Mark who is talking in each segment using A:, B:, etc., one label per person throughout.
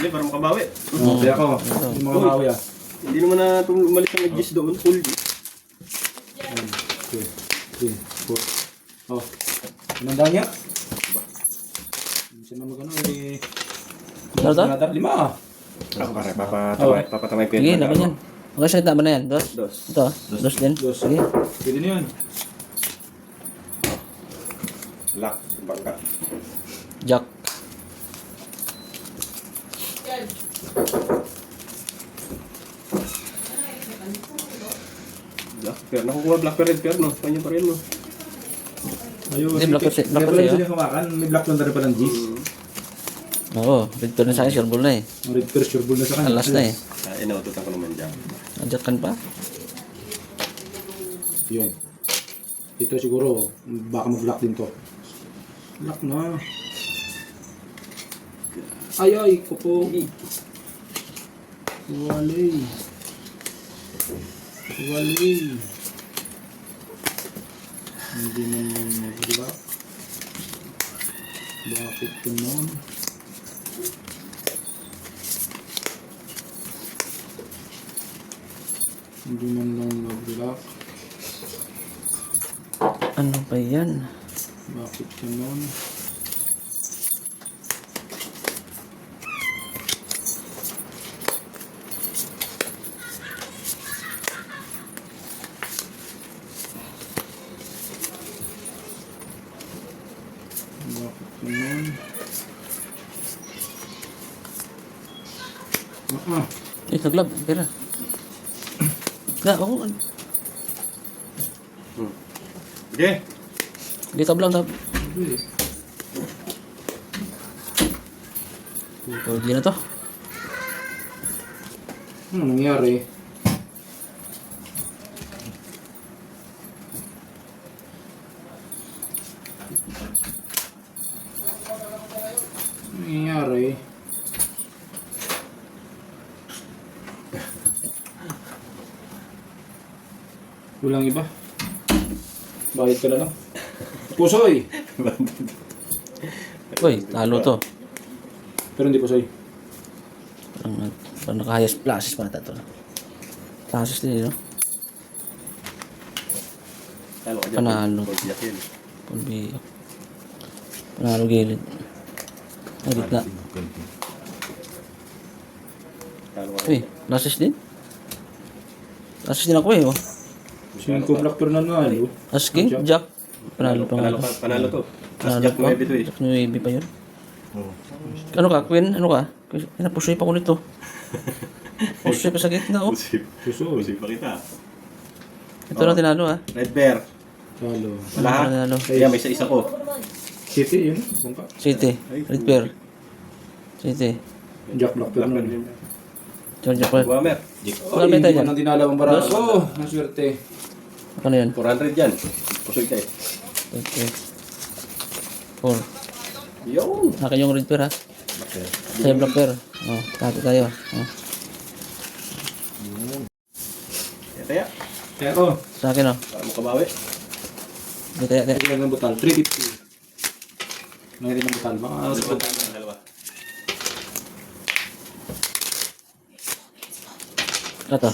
A: Bili para makabawi.
B: Kaya ako, yung mga kawi ah.
A: Hindi naman na umalis ang nag-gis doon. Full G.
B: 1, 2, 3, 4. Oh. Anong niya? Hindi na magano eh.
C: Ano to?
B: 5 ah.
A: Ako pare, papatamay ko
C: Sige, laban yan. Magkano salita ba na yan? Dos?
A: Dos.
C: Ito? Dos din?
B: Dos.
C: Sige.
B: Pwede na yun.
A: Lock. Bangka.
C: Jack.
A: Black pair. Nakukuha black pair, red pair, no? Kanya pa rin, no?
B: Ayun.
C: Hindi, black kasi- black
B: Kaya
C: kasi,
B: pala sila hawakan. May black lang na rin palang G's.
C: Oo, red pair na sa akin, sure ball na eh.
B: Ang red pair sure ball na sa kanya.
C: Alas na eh.
A: Inaututan ko naman dyan.
C: Jack kan pa?
B: Yun. Ito siguro, baka mag-black din to. Black na. Ay, kupo. Wali. Hindi naman mag-black. Bakit ganun? Hindi man lang mag-black.
C: Ano ba yan?
B: Bakit ganun? Bakit ganun?
C: Eh, kaglab. Pera. Na, ako.
A: Sige.
C: Hindi tablang tab. Hindi na to.
B: Ano nangyari? Nangyari? Walang iba. Bakit ka na lang? Pusoy!
C: Uy, talo to.
B: Pero hindi pusoy.
C: Parang naka-highest classes pa nata to. Classes din, no?
A: Talo ka dyan.
C: Panalo.
A: Pagyakin.
C: Pulbiyak. Panalo gilid. Ay, gitna.
A: Talo ka.
C: Uy, classes din? Classes din ako eh, oh.
B: Cinco black pero nanalo.
C: Asking, Jack. Panalo pa nga.
A: Panalo to. As
C: Panalo
A: Jack
C: pa.
A: 9 to eh.
C: Jack 9 pa yun. Ano ka, Queen? Ano ka? Napusoy pa ko nito. Pusoy pa sa gitna, oh.
B: Pusoy.
A: Pusip pa kita.
C: Ito lang tinalo, ah.
A: Red bear.
B: Talo.
A: Lahat.
C: Tinalo.
A: Kaya may isa ko.
B: City yun. Bangka.
C: City. Red pair. City.
B: Jack black pero
A: Black
B: nanalo.
A: bear.
C: Georgia Pair.
A: Guamer.
C: Wala ba tayo
B: Hindi
C: dyan?
B: ko nang dinalaw ang barato. Oh, naswerte.
C: Ano yun?
A: 400 dyan. Pusoy tayo.
C: Okay. 4.
A: Yun.
C: Akin yung red pair, ha? Sa'yo black pair. Oh, tato tayo. Oh.
A: Kaya.
B: Kaya ko.
C: Sa akin, oh.
A: Para makabawi.
C: Hindi tayo, tayo.
B: Ito ng butal. 350. Ngayon ng butal. Baka
A: Dalawa.
C: Ito.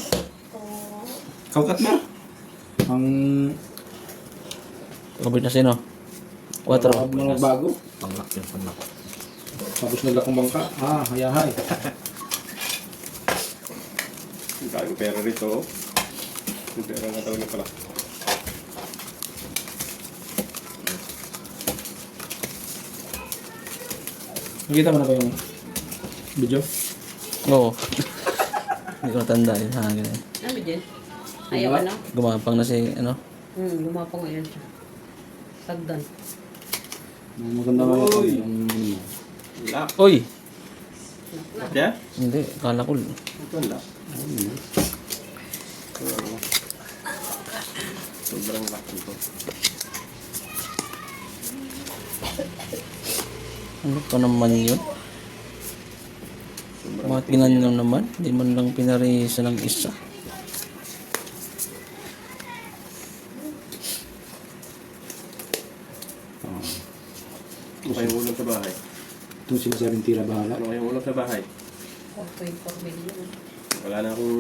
B: kaukat na. Ang
C: Kabit na sino? 4.
B: mga bago.
D: Panglak yan, panglak.
B: Tapos nalakong bangka. Hayahay.
A: Ang daming pera rito. Yung pera nga tawag na pala.
B: Nakita mo na ba yung video?
C: Oo. Hindi ko natanda yun. Ha, ganyan.
E: Ano din? Ayaw ano?
C: Gumapang na si, ano?
E: Lumapang ngayon siya. Sagdan.
B: Maganda nga yung
A: Lock.
C: Uy!
A: Lock yan?
C: Hindi, kala ko.
A: Ito ang lock. Sobrang lock ito.
C: Ano pa naman yun? Bakit ginanyan naman? Hindi man lang pinarisa ng isa.
A: Ano kayong ulam sa bahay?
B: itong sinasabing tira bahala.
A: Ano kayong ulam sa bahay?
E: 4.4 million.
A: Wala na akong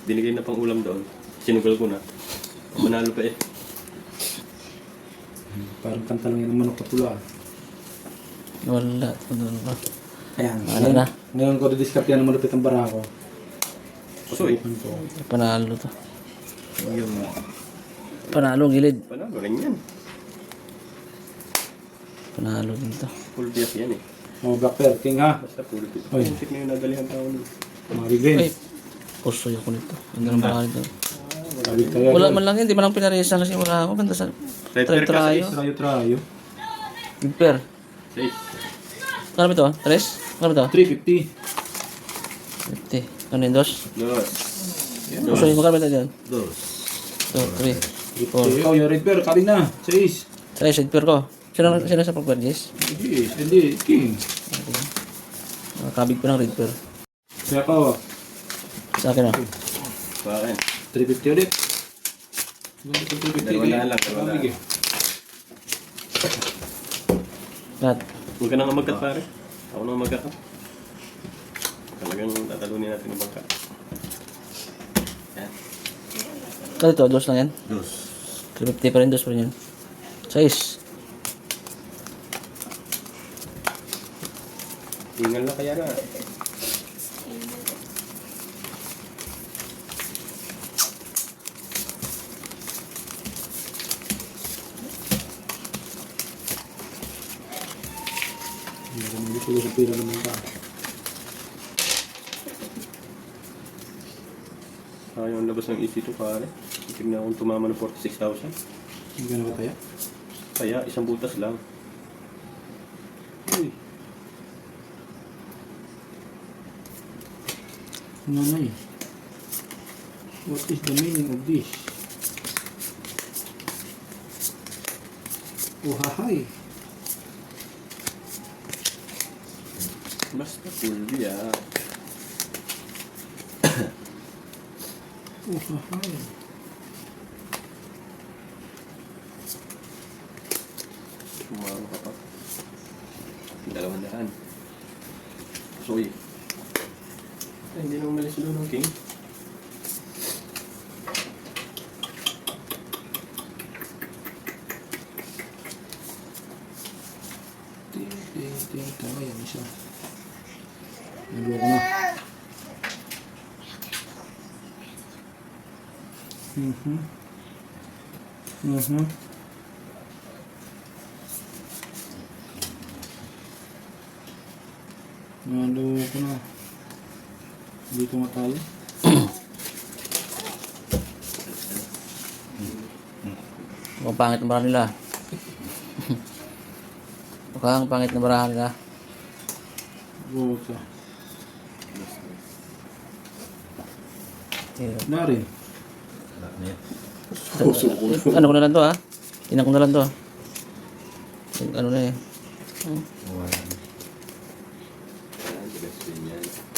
A: binigay na pang ulam doon. Sinugal ko na. Manalo pa eh.
B: Parang kanta lang yung manok na pula.
C: Wala. Ano ba?
B: Ayan.
C: Ano na?
B: Ngayon ko didiscard yan ng malupit ang barako.
A: Pusoy.
C: Panalo to.
B: Yung
C: Panalo gilid.
A: Panalo rin yan.
C: Panalo dito.
A: Full bias yan eh.
B: oh, Black Pearl King ha.
A: Basta full bias.
B: Oy.
A: Muntik na yung nadalihan tao nun.
B: Mga green.
C: Ay, pusoy ako nito. Ganda ng baka nito.
B: Sabi kaya.
C: Wala man lang yun. Di man lang pinaresa kasi wala ako. Ganda sa
A: Red pair ka
C: try-try.
A: sa
B: Trayo.
C: Big pair.
A: 6.
C: Kano ba ito? 3? Kano ba ito?
B: 350.
C: 50. Ano yung dos?
A: Dos.
C: Pusoy, magkano ba ito dyan?
A: Dos.
C: 2, 3.
B: Oh, yung red pair. Kali na. 6.
C: Sa side pair ko. Sino sa pag-purchase?
B: Hindi. King.
C: Nakakabig ko ng red pair.
B: Kaya ko.
C: Sa akin ah.
A: Sa akin.
B: 350 ulit.
A: Dalawa na lang, dalawa na lang.
C: Lahat.
A: Huwag ka nang magkat pare. Ako nang magkat. Talagang tatalunin natin yung bangka. Yan.
C: Kano ito? Dos lang yan?
A: Dos.
C: 350 pa rin. Dos pa rin yan. 6.
A: Tingal na kaya na.
B: Hindi ko sa pira naman ka.
A: Yung labas ng EC2 pare. Tignan akong tumama ng 46,000.
B: Hindi ka nakataya?
A: Kaya isang butas lang. Uy.
B: Nanay. What is the meaning of this? Oh, hahay.
A: Basta full biya.
B: Oh, hahay.
A: Tumama ka pa. 200. Soy. Ay, hindi na umalis doon ng king.
B: Ting. Tama yan isa. Nagawa ko na. Nagawa ko na. Dito nga tayo.
C: Mukhang pangit na barahan nila. Mukhang pangit na barahan nila.
B: Buka.
C: Hirap.
B: Na rin.
C: Ano ko na lang to ha? Tinan ko na lang to. Ano na eh.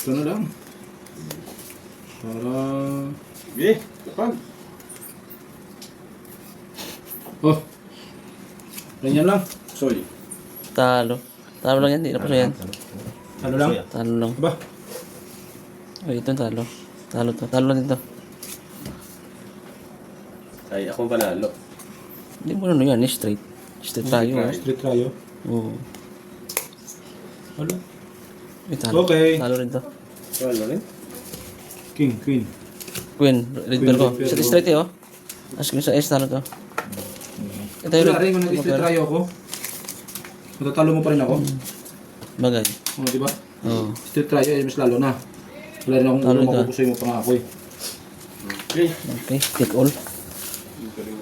B: Ito na lang. Para...
A: Okay, kapag.
B: Oh! Ganyan lang.
A: Soy.
C: Talo. Talo lang yan. Hindi na pa yan.
B: Ano lang?
C: Talo lang.
B: Ba?
C: Ay, ito talo. Talo to. Talo lang dito.
A: Ay, akong panalo.
C: Hindi mo na yan. Straight. Straight tayo.
A: Straight
C: ah.
B: Street tayo.
C: Oo.
B: Ano?
C: Ay, talo.
B: Okay.
C: Talo rin to.
A: So, ano rin?
B: King, queen.
C: Queen. Red pair ko.
B: Red pair
C: Sa
B: ko.
C: straight eh oh. As sa S talo to. Ito yung
B: Wala rin, kung nag-street tayo ako. Matatalo mo pa rin ako.
C: bagay.
B: O, di ba?
C: Oo.
B: Street tayo, mas lalo na. Wala rin akong
C: Talo
B: ulo,
C: ka.
B: makukusoy mo pa nga ako eh.
A: Okay.
C: Okay. Take all.
A: Ang galing